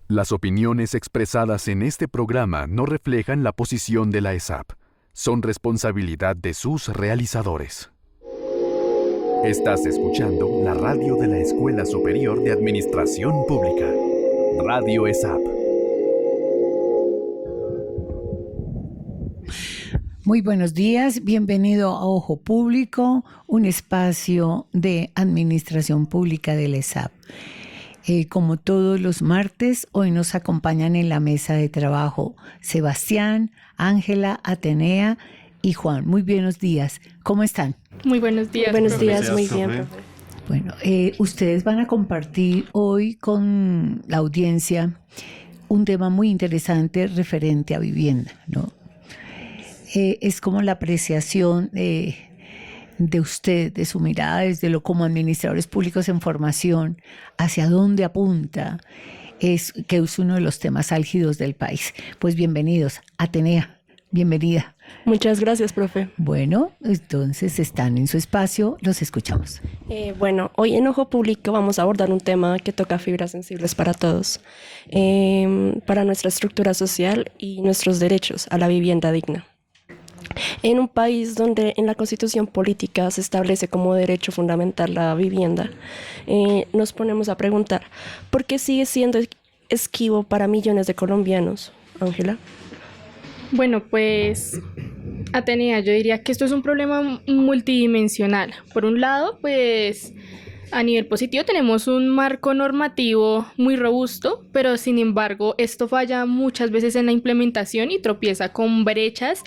Las opiniones expresadas en este programa no reflejan la posición de la ESAP. Son responsabilidad de sus realizadores. Estás escuchando la radio de la Escuela Superior de Administración Pública. Radio ESAP. Muy buenos días, bienvenido a Ojo Público, un espacio de administración pública del ESAP. Como todos los martes, hoy nos acompañan en la mesa de trabajo Sebastián, Ángela, Atenea y Juan. Muy buenos días, ¿cómo están? Muy buenos días. Buenos días, muy bien, profe. Bueno, ustedes van a compartir hoy con la audiencia un tema muy interesante referente a vivienda, ¿no? Es como la apreciación de usted, de su mirada desde lo como administradores públicos en formación, hacia dónde apunta, que es uno de los temas álgidos del país. Pues bienvenidos. Atenea, bienvenida. Muchas gracias, profe. Bueno, entonces están en su espacio, los escuchamos. Bueno, hoy en Ojo Público vamos a abordar un tema que toca fibras sensibles para todos, para nuestra estructura social y nuestros derechos a la vivienda digna. En un país donde en la Constitución política se establece como derecho fundamental la vivienda, nos ponemos a preguntar, ¿por qué sigue siendo esquivo para millones de colombianos? Ángela. Bueno, pues, Atenea, yo diría que esto es un problema multidimensional. Por un lado, pues, a nivel positivo tenemos un marco normativo muy robusto, pero sin embargo, esto falla muchas veces en la implementación y tropieza con brechas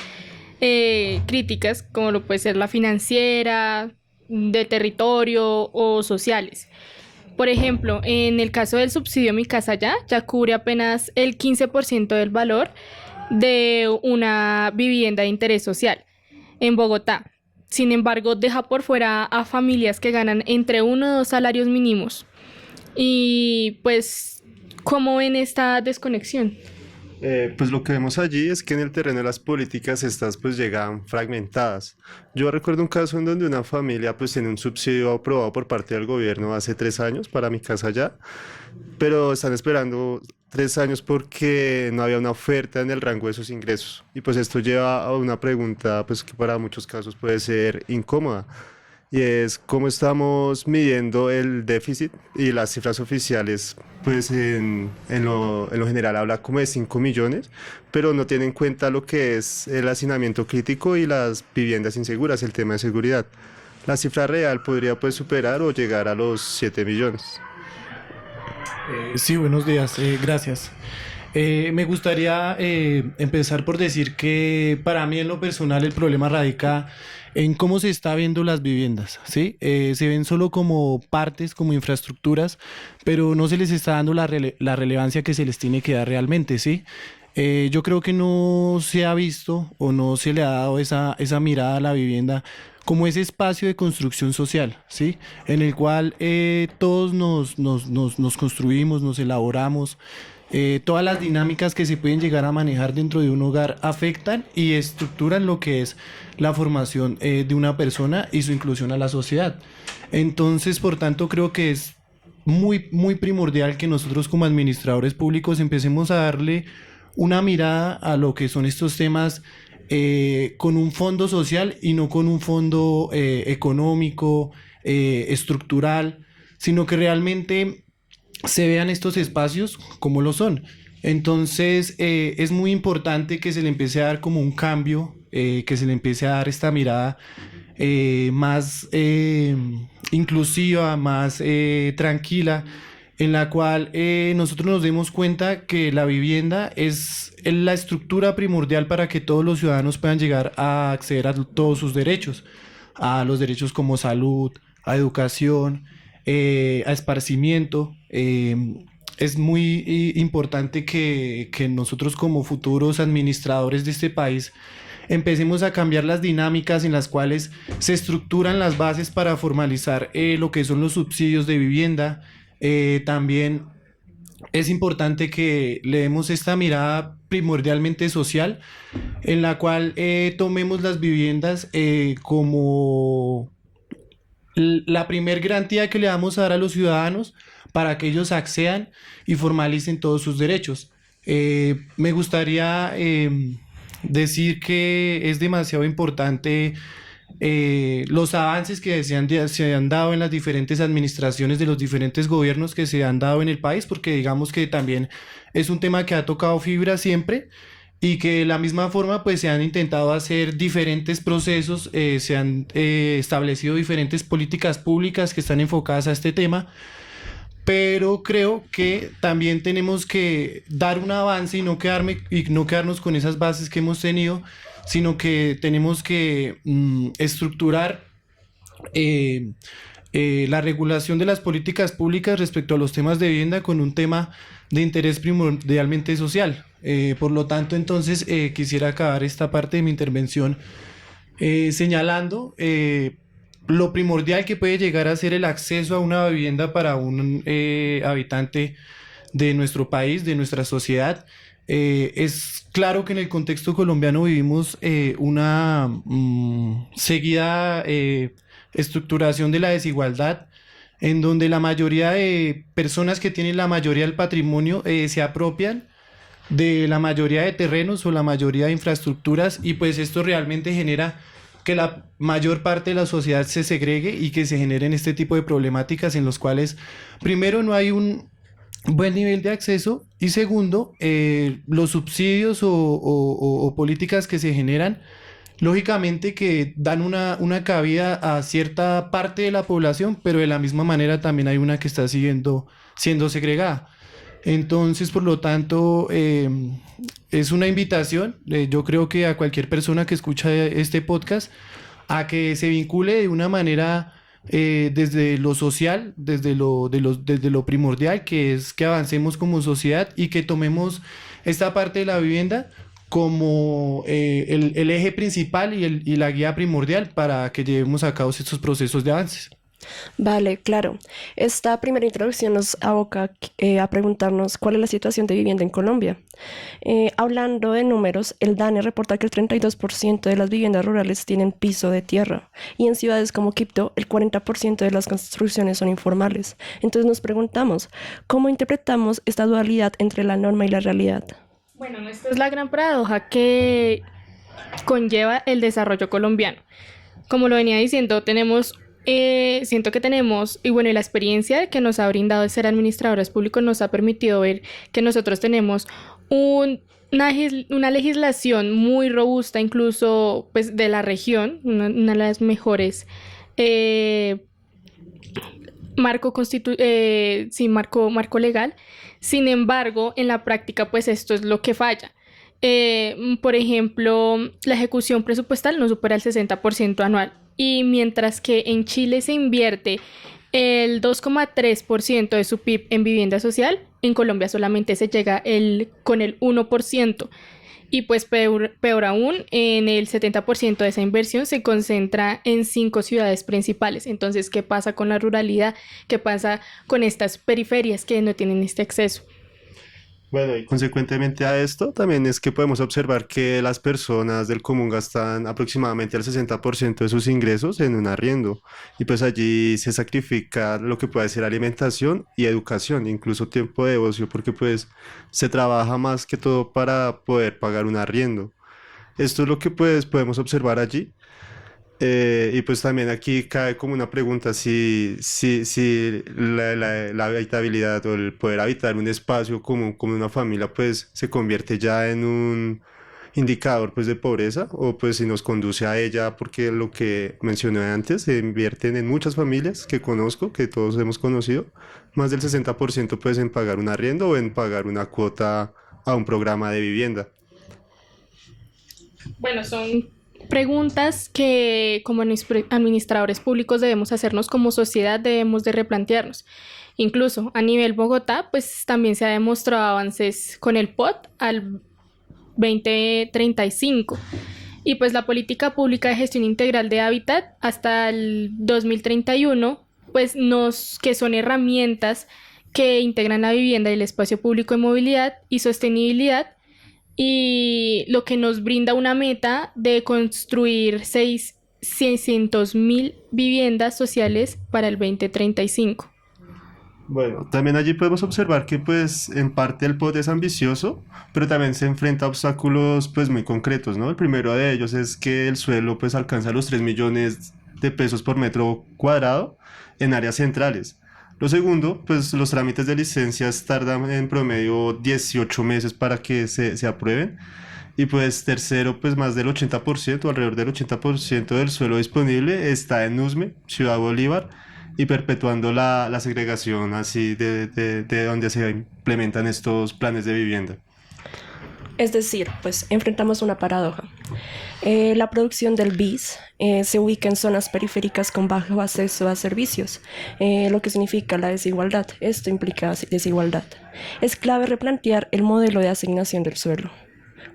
críticas, como lo puede ser la financiera, de territorio o sociales. Por ejemplo, en el caso del subsidio Mi Casa ya cubre apenas el 15% del valor de una vivienda de interés social en Bogotá. Sin embargo, deja por fuera a familias que ganan entre 1 o 2 salarios mínimos. Y pues, ¿cómo ven esta desconexión? Pues lo que vemos allí es que en el terreno de las políticas estas pues llegan fragmentadas. Yo recuerdo un caso en donde una familia pues tiene un subsidio aprobado por parte del gobierno hace 3 años para Mi Casa Ya, pero están esperando 3 años porque no había una oferta en el rango de sus ingresos. Y pues esto lleva a una pregunta pues que para muchos casos puede ser incómoda. Y es cómo estamos midiendo el déficit, y las cifras oficiales pues en lo general habla como de 5 millones, pero no tiene en cuenta lo que es el hacinamiento crítico y las viviendas inseguras, el tema de seguridad. La cifra real podría pues superar o llegar a los 7 millones. Sí, buenos días, gracias. Me gustaría empezar por decir que para mí en lo personal el problema radica en cómo se está viendo las viviendas, ¿sí? Se ven solo como partes, como infraestructuras, pero no se les está dando la relevancia que se les tiene que dar realmente, ¿sí? Yo creo que no se ha visto o no se le ha dado esa mirada a la vivienda como ese espacio de construcción social, ¿sí? En el cual todos nos construimos, nos elaboramos. Todas las dinámicas que se pueden llegar a manejar dentro de un hogar afectan y estructuran lo que es la formación de una persona y su inclusión a la sociedad. Entonces, por tanto, creo que es muy, muy primordial que nosotros como administradores públicos empecemos a darle una mirada a lo que son estos temas con un fondo social y no con un fondo económico, estructural, sino que realmente se vean estos espacios como lo son. Entonces es muy importante que se le empiece a dar como un cambio, que se le empiece a dar esta mirada más inclusiva, más tranquila, en la cual nosotros nos demos cuenta que la vivienda es la estructura primordial para que todos los ciudadanos puedan llegar a acceder a todos sus derechos, a los derechos como salud, a educación, a esparcimiento. Es muy importante que nosotros como futuros administradores de este país empecemos a cambiar las dinámicas en las cuales se estructuran las bases para formalizar lo que son los subsidios de vivienda. También es importante que le demos esta mirada primordialmente social, en la cual tomemos las viviendas como la primer garantía que le vamos a dar a los ciudadanos para que ellos accedan y formalicen todos sus derechos. Me gustaría decir que es demasiado importante los avances que se han dado en las diferentes administraciones de los diferentes gobiernos que se han dado en el país, porque digamos que también es un tema que ha tocado fibra siempre y que de la misma forma pues se han intentado hacer diferentes procesos, se han establecido diferentes políticas públicas que están enfocadas a este tema, pero creo que también tenemos que dar un avance y no quedarnos con esas bases que hemos tenido, sino que tenemos que estructurar la regulación de las políticas públicas respecto a los temas de vivienda con un tema de interés primordialmente social. Por lo tanto, entonces, quisiera acabar esta parte de mi intervención señalando lo primordial que puede llegar a ser el acceso a una vivienda para un habitante de nuestro país, de nuestra sociedad. Es claro que en el contexto colombiano vivimos una seguida estructuración de la desigualdad, en donde la mayoría de personas que tienen la mayoría del patrimonio se apropian de la mayoría de terrenos o la mayoría de infraestructuras, y pues esto realmente genera que la mayor parte de la sociedad se segregue y que se generen este tipo de problemáticas en los cuales primero no hay un buen nivel de acceso y segundo, los subsidios o políticas que se generan, lógicamente que dan una cabida a cierta parte de la población, pero de la misma manera también hay una que está siendo segregada. Entonces, por lo tanto, es una invitación, yo creo que a cualquier persona que escucha este podcast, a que se vincule de una manera desde lo social, desde lo primordial, que es que avancemos como sociedad y que tomemos esta parte de la vivienda como el eje principal y la guía primordial para que llevemos a cabo estos procesos de avances. Vale, claro. Esta primera introducción nos aboca a preguntarnos cuál es la situación de vivienda en Colombia. Hablando de números, el DANE reporta que el 32% de las viviendas rurales tienen piso de tierra y en ciudades como Quibdó el 40% de las construcciones son informales. Entonces nos preguntamos, ¿cómo interpretamos esta dualidad entre la norma y la realidad? Bueno, esta es la gran paradoja que conlleva el desarrollo colombiano. Como lo venía diciendo, siento que tenemos, y bueno, y la experiencia que nos ha brindado el ser administradores públicos nos ha permitido ver que nosotros tenemos una legislación muy robusta, incluso pues de la región, una de las mejores marco legal. Sin embargo, en la práctica, pues esto es lo que falla. Por ejemplo, la ejecución presupuestal no supera el 60% anual. Y mientras que en Chile se invierte el 2,3% de su PIB en vivienda social, en Colombia solamente se llega con el 1%. Y pues peor aún, en el 70% de esa inversión se concentra en 5 ciudades principales. Entonces, ¿qué pasa con la ruralidad? ¿Qué pasa con estas periferias que no tienen este acceso? Bueno, y consecuentemente a esto también es que podemos observar que las personas del común gastan aproximadamente el 60% de sus ingresos en un arriendo y pues allí se sacrifica lo que puede ser alimentación y educación, incluso tiempo de ocio, porque pues se trabaja más que todo para poder pagar un arriendo. Esto es lo que pues podemos observar allí. Y pues también aquí cae como una pregunta si la habitabilidad o el poder habitar un espacio común como una familia pues se convierte ya en un indicador pues de pobreza o pues si nos conduce a ella, porque lo que mencioné antes, se invierten en muchas familias que conozco, que todos hemos conocido, más del 60% pues en pagar un arriendo o en pagar una cuota a un programa de vivienda. Bueno, son preguntas que como administradores públicos debemos hacernos, como sociedad debemos de replantearnos. Incluso a nivel Bogotá, pues también se ha demostrado avances con el POT al 2035 y pues la política pública de gestión integral de hábitat hasta el 2031, pues que son herramientas que integran la vivienda y el espacio público en movilidad y sostenibilidad, y lo que nos brinda una meta de construir 600.000 viviendas sociales para el 2035. Bueno, también allí podemos observar que pues en parte el POT es ambicioso, pero también se enfrenta a obstáculos pues muy concretos, ¿no? El primero de ellos es que el suelo pues alcanza los 3 millones de pesos por metro cuadrado en áreas centrales. Lo segundo, pues los trámites de licencias tardan en promedio 18 meses para que se aprueben. Y pues tercero, pues más del 80%, alrededor del 80% del suelo disponible está en Usme, Ciudad Bolívar, y perpetuando la segregación así de donde se implementan estos planes de vivienda. Es decir, pues enfrentamos una paradoja. La producción del BIS se ubica en zonas periféricas con bajo acceso a servicios, lo que significa la desigualdad. Esto implica desigualdad. Es clave replantear el modelo de asignación del suelo.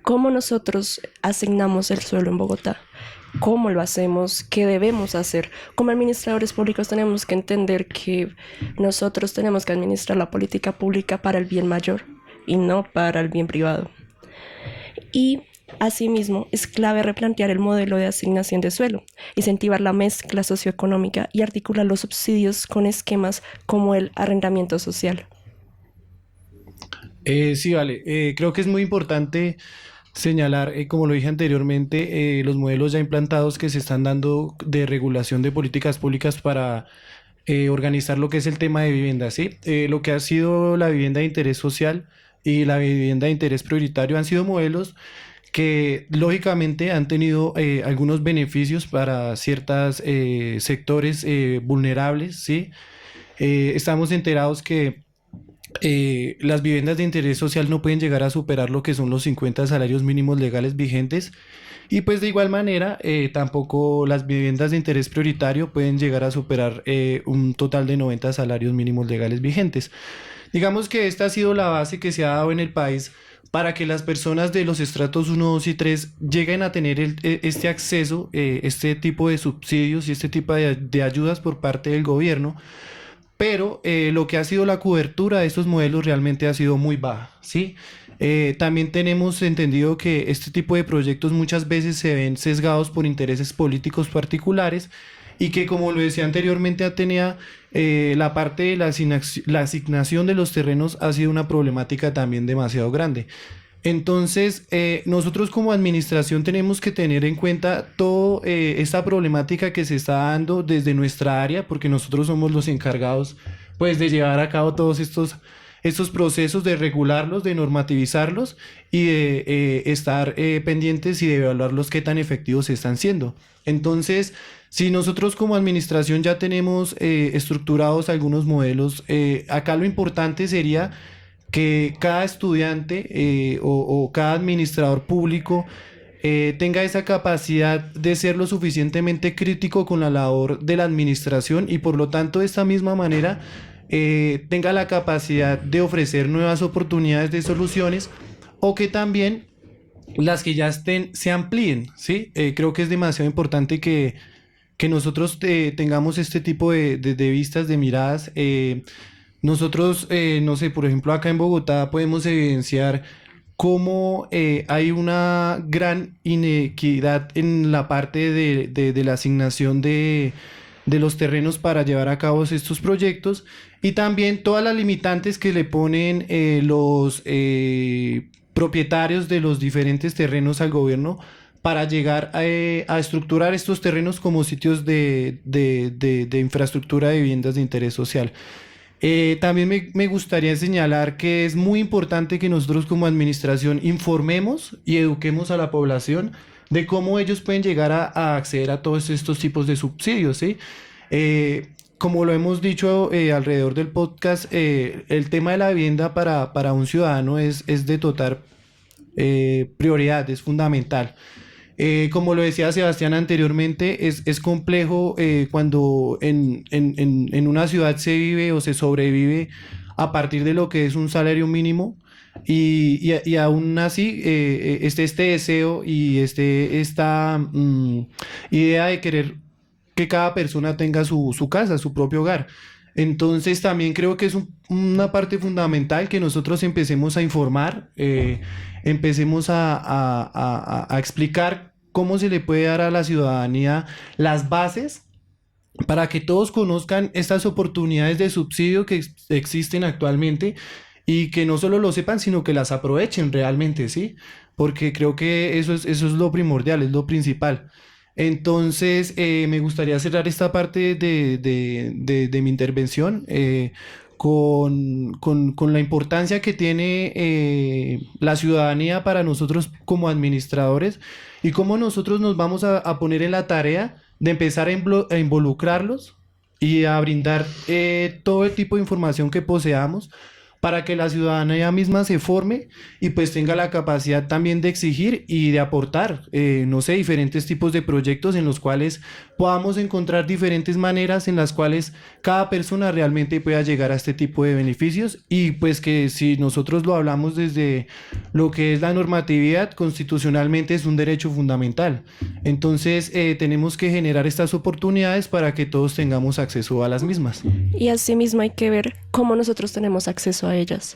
¿Cómo nosotros asignamos el suelo en Bogotá? ¿Cómo lo hacemos? ¿Qué debemos hacer? Como administradores públicos tenemos que entender que nosotros tenemos que administrar la política pública para el bien mayor y no para el bien privado. Y asimismo, es clave replantear el modelo de asignación de suelo, incentivar la mezcla socioeconómica y articular los subsidios con esquemas como el arrendamiento social. Sí, vale. Creo que es muy importante señalar, como lo dije anteriormente, los modelos ya implantados que se están dando de regulación de políticas públicas para organizar lo que es el tema de vivienda, ¿sí? Lo que ha sido la vivienda de interés social y la vivienda de interés prioritario han sido modelos que lógicamente han tenido algunos beneficios para ciertos sectores vulnerables, ¿sí? Estamos enterados que las viviendas de interés social no pueden llegar a superar lo que son los 50 salarios mínimos legales vigentes y pues de igual manera tampoco las viviendas de interés prioritario pueden llegar a superar un total de 90 salarios mínimos legales vigentes. Digamos que esta ha sido la base que se ha dado en el país para que las personas de los estratos 1, 2 y 3 lleguen a tener este acceso, este tipo de subsidios y este tipo de ayudas por parte del gobierno. Pero lo que ha sido la cobertura de estos modelos realmente ha sido muy baja, ¿sí? También tenemos entendido que este tipo de proyectos muchas veces se ven sesgados por intereses políticos particulares y que, como lo decía anteriormente Atenea, la parte de la asignación de los terrenos ha sido una problemática también demasiado grande. Entonces, nosotros como administración tenemos que tener en cuenta toda esta problemática que se está dando desde nuestra área, porque nosotros somos los encargados pues, de llevar a cabo todos estos procesos, de regularlos, de normativizarlos y de estar pendientes y de evaluarlos qué tan efectivos están siendo. Entonces, si nosotros como administración ya tenemos estructurados algunos modelos, acá lo importante sería que cada estudiante o cada administrador público tenga esa capacidad de ser lo suficientemente crítico con la labor de la administración y por lo tanto de esta misma manera tenga la capacidad de ofrecer nuevas oportunidades de soluciones o que también las que ya estén se amplíen, ¿sí? Creo que es demasiado importante que nosotros tengamos este tipo de vistas, de miradas. Nosotros, no sé, por ejemplo, acá en Bogotá podemos evidenciar cómo hay una gran inequidad en la parte de la asignación de los terrenos para llevar a cabo estos proyectos y también todas las limitantes que le ponen los propietarios de los diferentes terrenos al gobierno para llegar a estructurar estos terrenos como sitios de infraestructura de viviendas de interés social. También me gustaría señalar que es muy importante que nosotros como administración informemos y eduquemos a la población de cómo ellos pueden llegar a acceder a todos estos tipos de subsidios, ¿sí? Como lo hemos dicho alrededor del podcast, el tema de la vivienda para un ciudadano es de total prioridad, es fundamental. Como lo decía Sebastián anteriormente, es complejo cuando en una ciudad se vive o se sobrevive a partir de lo que es un salario mínimo y aún así este deseo y esta idea de querer que cada persona tenga su casa, su propio hogar. Entonces también creo que es una parte fundamental que nosotros empecemos a informar, empecemos a explicar cómo se le puede dar a la ciudadanía las bases para que todos conozcan estas oportunidades de subsidio que existen actualmente y que no solo lo sepan, sino que las aprovechen realmente, ¿sí? Porque creo que eso es lo primordial, es lo principal. Entonces, me gustaría cerrar esta parte de mi intervención con la importancia que tiene la ciudadanía para nosotros como administradores y cómo nosotros nos vamos a poner en la tarea de empezar a involucrarlos y a brindar todo el tipo de información que poseamos para que la ciudadanía misma se forme y pues tenga la capacidad también de exigir y de aportar, no sé, diferentes tipos de proyectos en los cuales podamos encontrar diferentes maneras en las cuales cada persona realmente pueda llegar a este tipo de beneficios y pues que si nosotros lo hablamos desde lo que es la normatividad, constitucionalmente es un derecho fundamental. Entonces tenemos que generar estas oportunidades para que todos tengamos acceso a las mismas. Y asimismo hay que ver cómo nosotros tenemos acceso a ellas.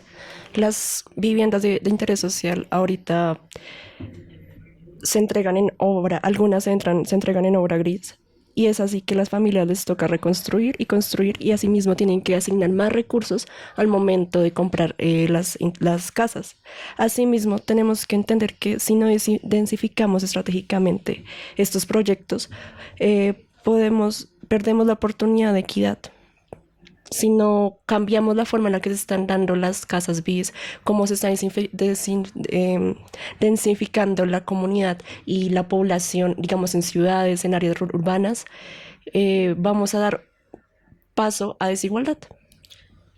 Las viviendas de interés social ahorita se entregan en obra, algunas se entregan en obra gris. Y es así que las familias les toca reconstruir y construir y asimismo tienen que asignar más recursos al momento de comprar las casas. Asimismo, tenemos que entender que si no densificamos estratégicamente estos proyectos, perdemos la oportunidad de equidad. Si no cambiamos la forma en la que se están dando las casas BIS, cómo se está densificando la comunidad y la población, digamos, en ciudades, en áreas urbanas, vamos a dar paso a desigualdad.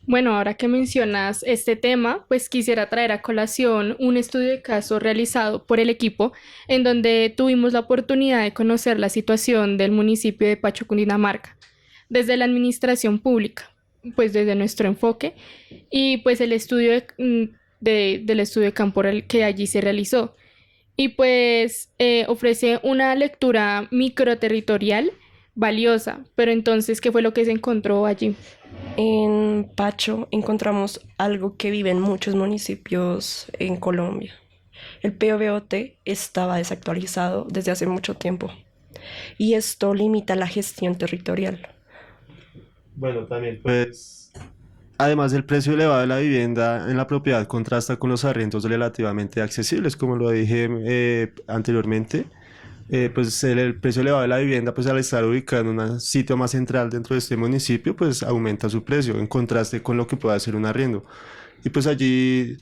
Bueno, ahora que mencionas este tema, pues quisiera traer a colación un estudio de caso realizado por el equipo en donde tuvimos la oportunidad de conocer la situación del municipio de Pacho, Cundinamarca, desde la administración pública, pues desde nuestro enfoque y pues el estudio del estudio de campo que allí se realizó. Y pues ofrece una lectura microterritorial valiosa, pero entonces, ¿qué fue lo que se encontró allí? En Pacho encontramos algo que vive en muchos municipios en Colombia. El POBOT estaba desactualizado desde hace mucho tiempo y esto limita la gestión territorial. Bueno, también pues, además del precio elevado de la vivienda en la propiedad contrasta con los arriendos relativamente accesibles, como lo dije anteriormente. Pues el precio elevado de la vivienda, pues al estar ubicado en un sitio más central dentro de este municipio, pues aumenta su precio en contraste con lo que puede hacer un arriendo. Y pues allí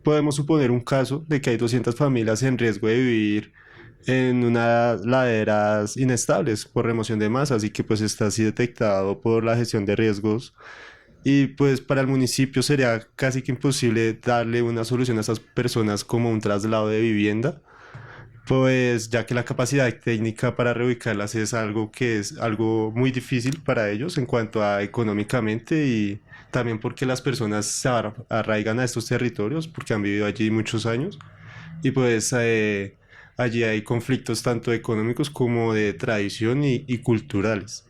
podemos suponer un caso de que hay 200 familias en riesgo de vivir en unas laderas inestables por remoción de masa, así que pues está así detectado por la gestión de riesgos y pues para el municipio sería casi que imposible darle una solución a estas personas como un traslado de vivienda, pues ya que la capacidad técnica para reubicarlas es algo que es algo muy difícil para ellos en cuanto a económicamente y también porque las personas se arraigan a estos territorios porque han vivido allí muchos años y pues allí hay conflictos tanto económicos como de tradición y culturales.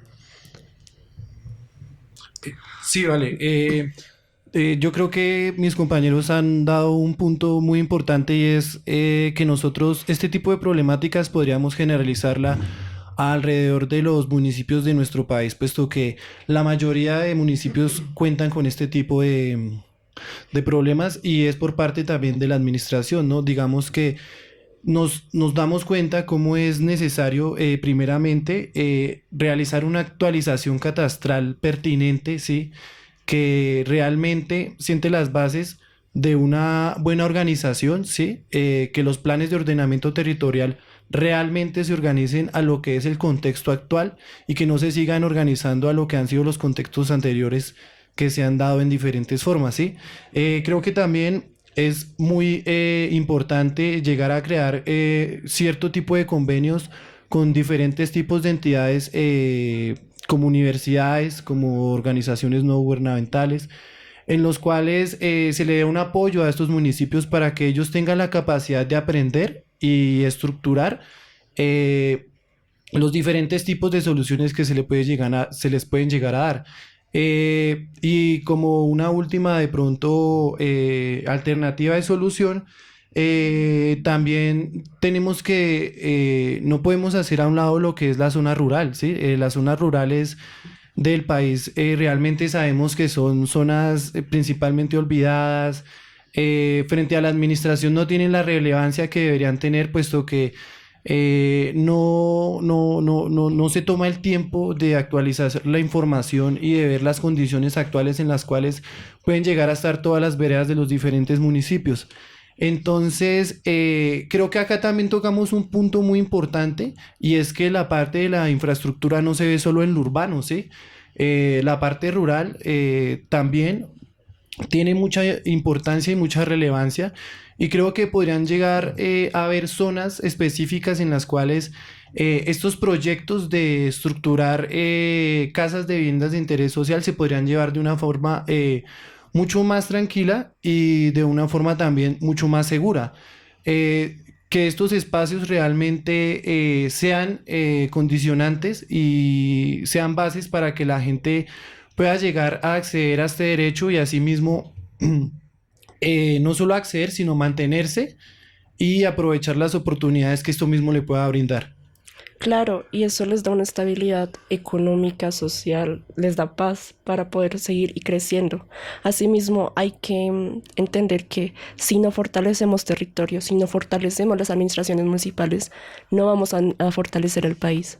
Sí, vale. Yo creo que mis compañeros han dado un punto muy importante y es que nosotros este tipo de problemáticas podríamos generalizarla alrededor de los municipios de nuestro país, puesto que la mayoría de municipios cuentan con este tipo de problemas y es por parte también de la administración, ¿no? Digamos que nos damos cuenta cómo es necesario primeramente realizar una actualización catastral pertinente, ¿sí? Que realmente siente las bases de una buena organización, ¿sí? Que los planes de ordenamiento territorial realmente se organicen a lo que es el contexto actual y que no se sigan organizando a lo que han sido los contextos anteriores que se han dado en diferentes formas, ¿sí? Creo que también es muy importante llegar a crear cierto tipo de convenios con diferentes tipos de entidades como universidades, como organizaciones no gubernamentales, en los cuales se le dé un apoyo a estos municipios para que ellos tengan la capacidad de aprender y estructurar los diferentes tipos de soluciones que se les pueden llegar a dar. Y como una última de pronto alternativa de solución también tenemos que, no podemos hacer a un lado lo que es la zona rural, ¿sí? Las zonas rurales del país realmente sabemos que son zonas principalmente olvidadas, frente a la administración no tienen la relevancia que deberían tener, puesto que no se toma el tiempo de actualizar la información y de ver las condiciones actuales en las cuales pueden llegar a estar todas las veredas de los diferentes municipios. Entonces, creo que acá también tocamos un punto muy importante y es que la parte de la infraestructura no se ve solo en lo urbano, ¿sí? La parte rural también tiene mucha importancia y mucha relevancia y creo que podrían llegar a haber zonas específicas en las cuales estos proyectos de estructurar casas de viviendas de interés social se podrían llevar de una forma mucho más tranquila y de una forma también mucho más segura. Que estos espacios realmente sean condicionantes y sean bases para que la gente pueda llegar a acceder a este derecho y asimismo no solo acceder, sino mantenerse y aprovechar las oportunidades que esto mismo le pueda brindar. Claro, y eso les da una estabilidad económica, social, les da paz para poder seguir y creciendo. Asimismo, hay que entender que si no fortalecemos territorios, si no fortalecemos las administraciones municipales, no vamos a fortalecer el país.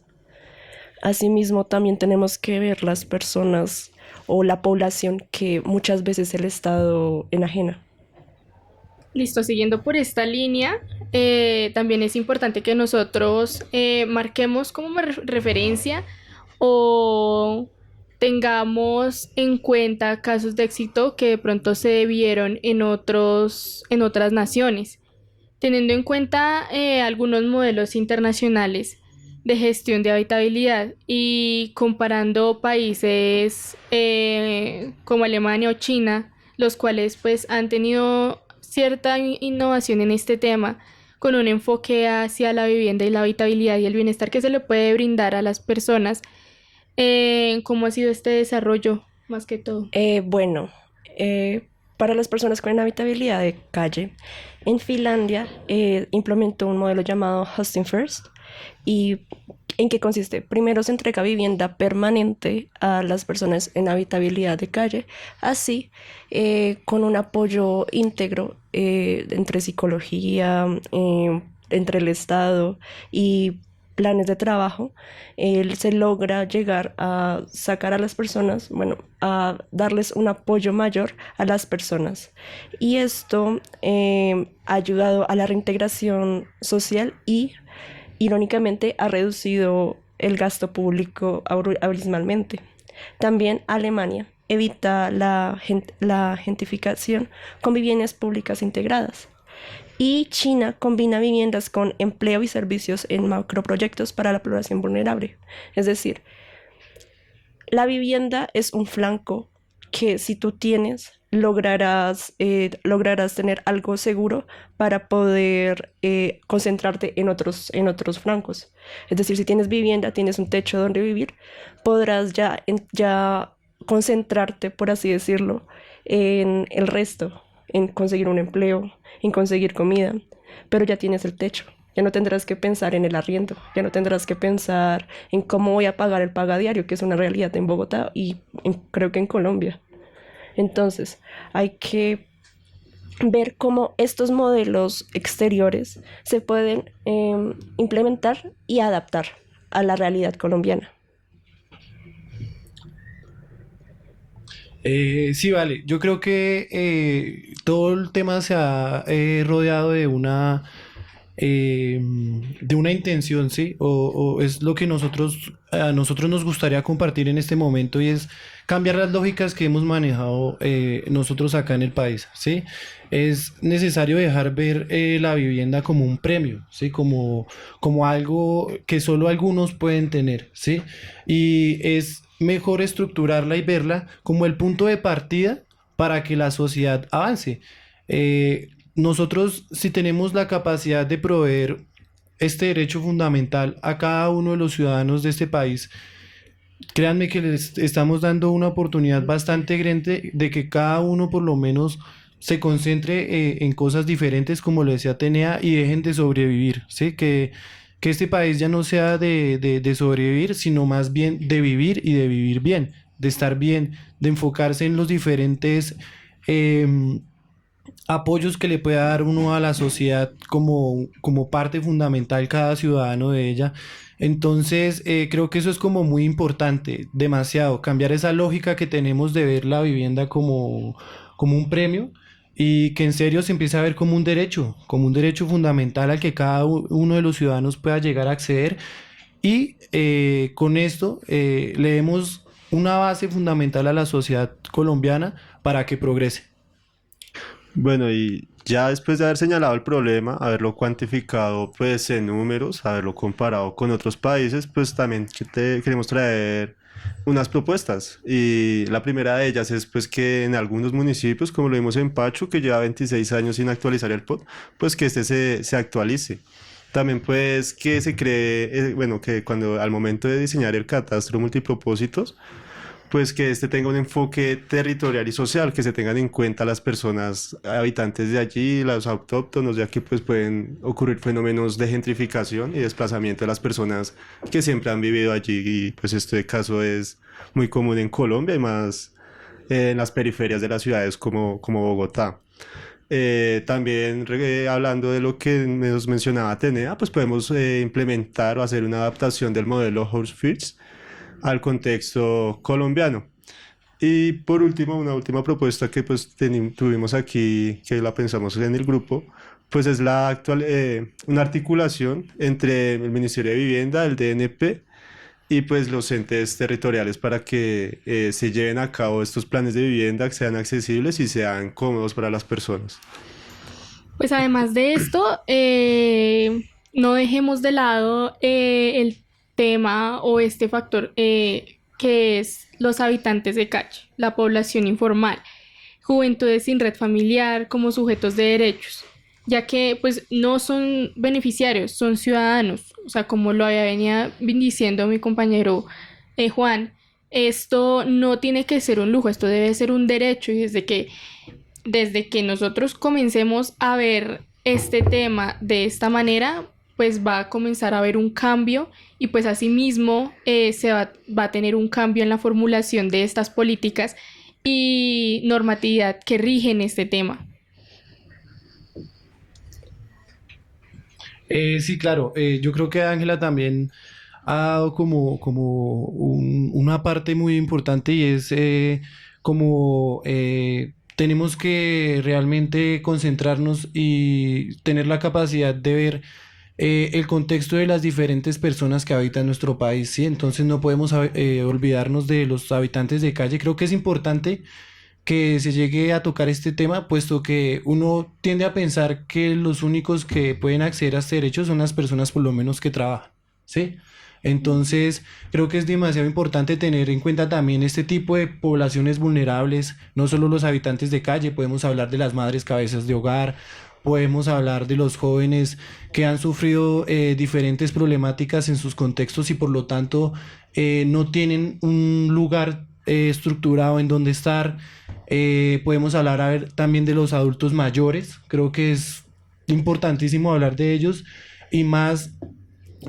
Asimismo, también tenemos que ver las personas o la población que muchas veces el Estado enajena. Listo, siguiendo por esta línea, también es importante que nosotros marquemos como referencia o tengamos en cuenta casos de éxito que de pronto se vieron en otras naciones, teniendo en cuenta algunos modelos internacionales de gestión de habitabilidad y comparando países como Alemania o China, los cuales pues han tenido cierta innovación en este tema, con un enfoque hacia la vivienda y la habitabilidad y el bienestar que se le puede brindar a las personas. ¿Cómo ha sido este desarrollo, más que todo? Para las personas con inhabitabilidad de calle, en Finlandia implementó un modelo llamado Housing First. ¿Y en qué consiste? Primero se entrega vivienda permanente a las personas en habitabilidad de calle, así con un apoyo íntegro entre psicología, entre el Estado y planes de trabajo, se logra llegar a sacar a las personas, a darles un apoyo mayor a las personas. Y esto ha ayudado a la reintegración social y irónicamente, ha reducido el gasto público abismalmente. También Alemania evita la gentrificación con viviendas públicas integradas. Y China combina viviendas con empleo y servicios en macroproyectos para la población vulnerable. Es decir, la vivienda es un flanco que si tú tienes, lograrás tener algo seguro para poder concentrarte en otros flancos. Es decir, si tienes vivienda, tienes un techo donde vivir, podrás ya concentrarte, por así decirlo, en el resto, en conseguir un empleo, en conseguir comida, pero ya tienes el techo. Ya no tendrás que pensar en el arriendo, ya no tendrás que pensar en cómo voy a pagar el pagadiario, que es una realidad en Bogotá y creo que en Colombia. Entonces, hay que ver cómo estos modelos exteriores se pueden implementar y adaptar a la realidad colombiana. Sí, vale. Yo creo que todo el tema se ha rodeado de una intención, ¿sí? O es lo que a nosotros nos gustaría compartir en este momento y es cambiar las lógicas que hemos manejado nosotros acá en el país, ¿sí? Es necesario dejar ver la vivienda como un premio, ¿sí? Como algo que solo algunos pueden tener, ¿sí? Y es mejor estructurarla y verla como el punto de partida para que la sociedad avance. Nosotros, si tenemos la capacidad de proveer este derecho fundamental a cada uno de los ciudadanos de este país, créanme que les estamos dando una oportunidad bastante grande de que cada uno por lo menos se concentre en cosas diferentes, como lo decía Atenea, y dejen de sobrevivir, ¿sí? Que este país ya no sea de sobrevivir, sino más bien de vivir y de vivir bien, de estar bien, de enfocarse en los diferentes apoyos que le pueda dar uno a la sociedad como parte fundamental cada ciudadano de ella. Entonces, creo que eso es como muy importante, demasiado, cambiar esa lógica que tenemos de ver la vivienda como un premio y que en serio se empiece a ver como un derecho fundamental al que cada uno de los ciudadanos pueda llegar a acceder y con esto le demos una base fundamental a la sociedad colombiana para que progrese. Bueno, y ya después de haber señalado el problema, haberlo cuantificado pues en números, haberlo comparado con otros países, pues también queremos traer unas propuestas. Y la primera de ellas es pues que en algunos municipios, como lo vimos en Pacho, que lleva 26 años sin actualizar el POT, pues que se actualice. También pues que se cree, bueno, que cuando al momento de diseñar el catastro multipropósitos, pues que este tenga un enfoque territorial y social, que se tengan en cuenta las personas habitantes de allí, los autóctonos, ya que pues pueden ocurrir fenómenos de gentrificación y desplazamiento de las personas que siempre han vivido allí, y pues este caso es muy común en Colombia y más en las periferias de las ciudades como Bogotá. También hablando de lo que nos mencionaba Atenea, pues podemos implementar o hacer una adaptación del modelo House First al contexto colombiano. Y por último, una última propuesta que pues tuvimos aquí, que la pensamos en el grupo, pues es una articulación entre el Ministerio de Vivienda, el DNP y pues los entes territoriales para que se lleven a cabo estos planes de vivienda que sean accesibles y sean cómodos para las personas. Pues además de esto, no dejemos de lado el tema o este factor que es los habitantes de calle, la población informal, juventudes sin red familiar como sujetos de derechos, ya que pues no son beneficiarios, son ciudadanos. O sea, como lo venía diciendo mi compañero Juan, esto no tiene que ser un lujo, esto debe ser un derecho, y desde que nosotros comencemos a ver este tema de esta manera, pues va a comenzar a haber un cambio y pues asimismo va a tener un cambio en la formulación de estas políticas y normatividad que rigen este tema. Sí, claro. Yo creo que Ángela también ha dado una parte muy importante, y es tenemos que realmente concentrarnos y tener la capacidad de ver el contexto de las diferentes personas que habitan nuestro país, ¿sí? Entonces no podemos olvidarnos de los habitantes de calle. Creo que es importante que se llegue a tocar este tema, puesto que uno tiende a pensar que los únicos que pueden acceder a este derecho son las personas por lo menos que trabajan, ¿sí? Entonces, creo que es demasiado importante tener en cuenta también este tipo de poblaciones vulnerables, no solo los habitantes de calle. Podemos hablar de las madres cabezas de hogar, podemos hablar de los jóvenes que han sufrido diferentes problemáticas en sus contextos y por lo tanto no tienen un lugar estructurado en donde estar. Podemos hablar también de los adultos mayores. Creo que es importantísimo hablar de ellos, y más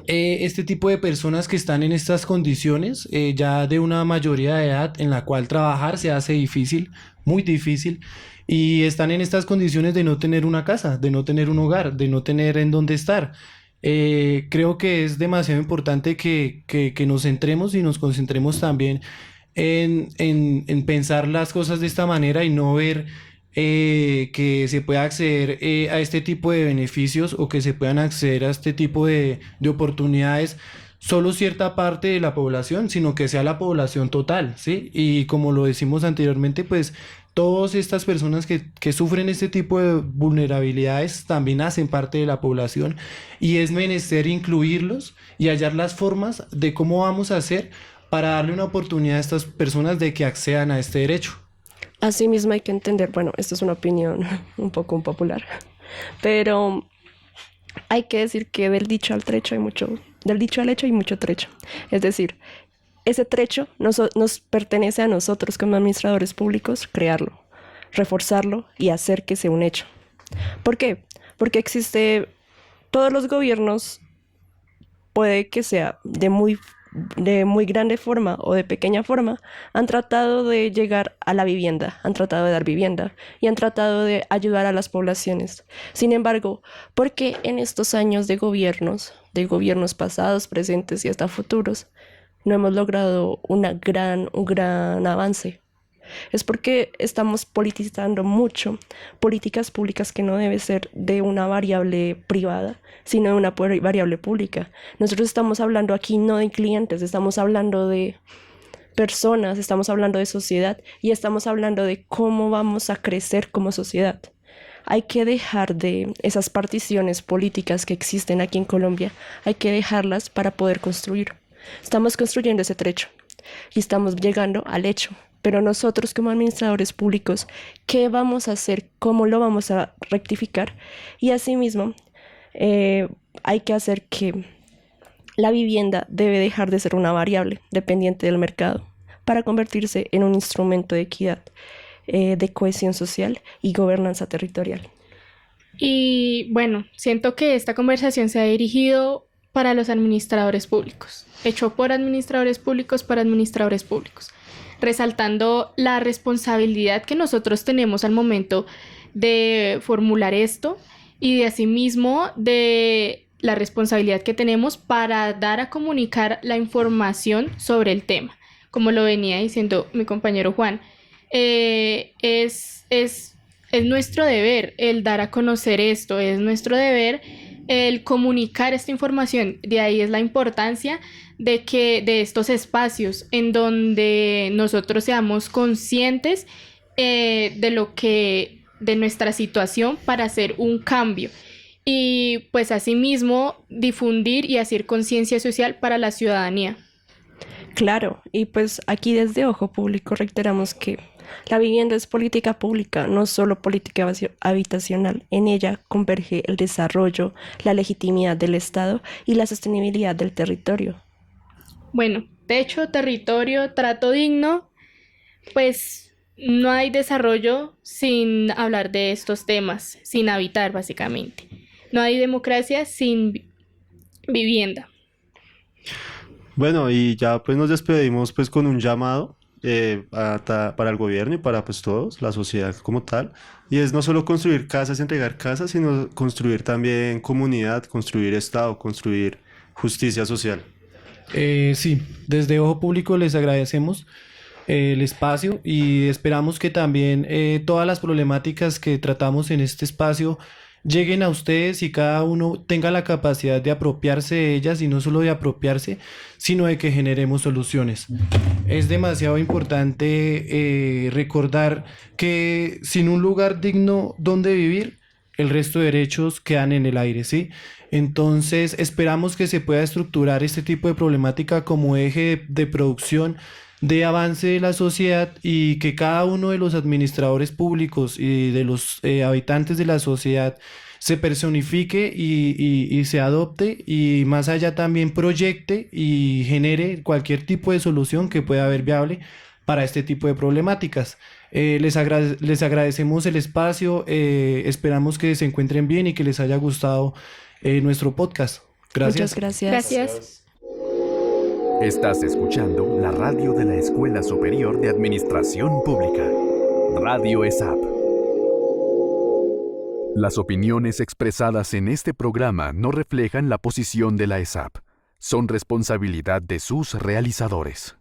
este tipo de personas que están en estas condiciones ya de una mayoría de edad en la cual trabajar se hace difícil, muy difícil, y están en estas condiciones de no tener una casa, de no tener un hogar, de no tener en dónde estar. Creo que es demasiado importante que nos centremos y nos concentremos también en pensar las cosas de esta manera y no ver que se pueda acceder a este tipo de beneficios o que se puedan acceder a este tipo de oportunidades solo cierta parte de la población, sino que sea la población total, ¿sí? Y como lo decimos anteriormente, pues todas estas personas que sufren este tipo de vulnerabilidades también hacen parte de la población, y es menester incluirlos y hallar las formas de cómo vamos a hacer para darle una oportunidad a estas personas de que accedan a este derecho. Asimismo hay que entender, bueno, esto es una opinión un poco impopular, pero hay que decir que del dicho al hecho hay mucho trecho. Es decir, ese trecho nos pertenece a nosotros como administradores públicos crearlo. reforzarlo y hacer que sea un hecho. ¿Por qué? Porque todos los gobiernos, puede que sea de muy grande forma o de pequeña forma, han tratado de llegar a la vivienda, han tratado de dar vivienda y han tratado de ayudar a las poblaciones. Sin embargo, ¿por qué en estos años de gobiernos pasados, presentes y hasta futuros, no hemos logrado un gran avance? Es porque estamos politizando mucho políticas públicas que no debe ser de una variable privada, sino de una variable pública. Nosotros estamos hablando aquí no de clientes, estamos hablando de personas, estamos hablando de sociedad y estamos hablando de cómo vamos a crecer como sociedad. Hay que dejar de esas particiones políticas que existen aquí en Colombia, hay que dejarlas para poder construir. Estamos construyendo ese trecho y estamos llegando al hecho. Pero nosotros como administradores públicos, ¿qué vamos a hacer? ¿Cómo lo vamos a rectificar? Y asimismo, hay que hacer que la vivienda debe dejar de ser una variable dependiente del mercado para convertirse en un instrumento de equidad, de cohesión social y gobernanza territorial. Y bueno, siento que esta conversación se ha dirigido para los administradores públicos, hecho por administradores públicos para administradores públicos, resaltando la responsabilidad que nosotros tenemos al momento de formular esto y de asimismo de la responsabilidad que tenemos para dar a comunicar la información sobre el tema. Como lo venía diciendo mi compañero Juan, es nuestro deber el dar a conocer esto, es nuestro deber el comunicar esta información. De ahí es la importancia de estos espacios en donde nosotros seamos conscientes de nuestra situación para hacer un cambio y pues asimismo difundir y hacer conciencia social para la ciudadanía. Claro, y pues aquí desde Ojo Público reiteramos que la vivienda es política pública, no solo política habitacional. En ella converge el desarrollo, la legitimidad del Estado y la sostenibilidad del territorio. Bueno, techo, territorio, trato digno, pues no hay desarrollo sin hablar de estos temas, sin habitar básicamente. No hay democracia sin vivienda. Bueno, y ya pues nos despedimos pues con un llamado para el gobierno y para pues todos, la sociedad como tal. Y es no solo construir casas, entregar casas, sino construir también comunidad, construir Estado, construir justicia social. Sí, desde Ojo Público les agradecemos el espacio y esperamos que también todas las problemáticas que tratamos en este espacio lleguen a ustedes y cada uno tenga la capacidad de apropiarse de ellas y no solo de apropiarse, sino de que generemos soluciones. Es demasiado importante recordar que sin un lugar digno donde vivir, el resto de derechos quedan en el aire, ¿sí? Entonces esperamos que se pueda estructurar este tipo de problemática como eje de producción, de avance de la sociedad y que cada uno de los administradores públicos y de los habitantes de la sociedad se personifique y se adopte y más allá también proyecte y genere cualquier tipo de solución que pueda haber viable para este tipo de problemáticas. Les agradecemos el espacio, esperamos que se encuentren bien y que les haya gustado nuestro podcast. Gracias. Muchas gracias. Gracias. Estás escuchando la radio de la Escuela Superior de Administración Pública, Radio ESAP. Las opiniones expresadas en este programa no reflejan la posición de la ESAP. Son responsabilidad de sus realizadores.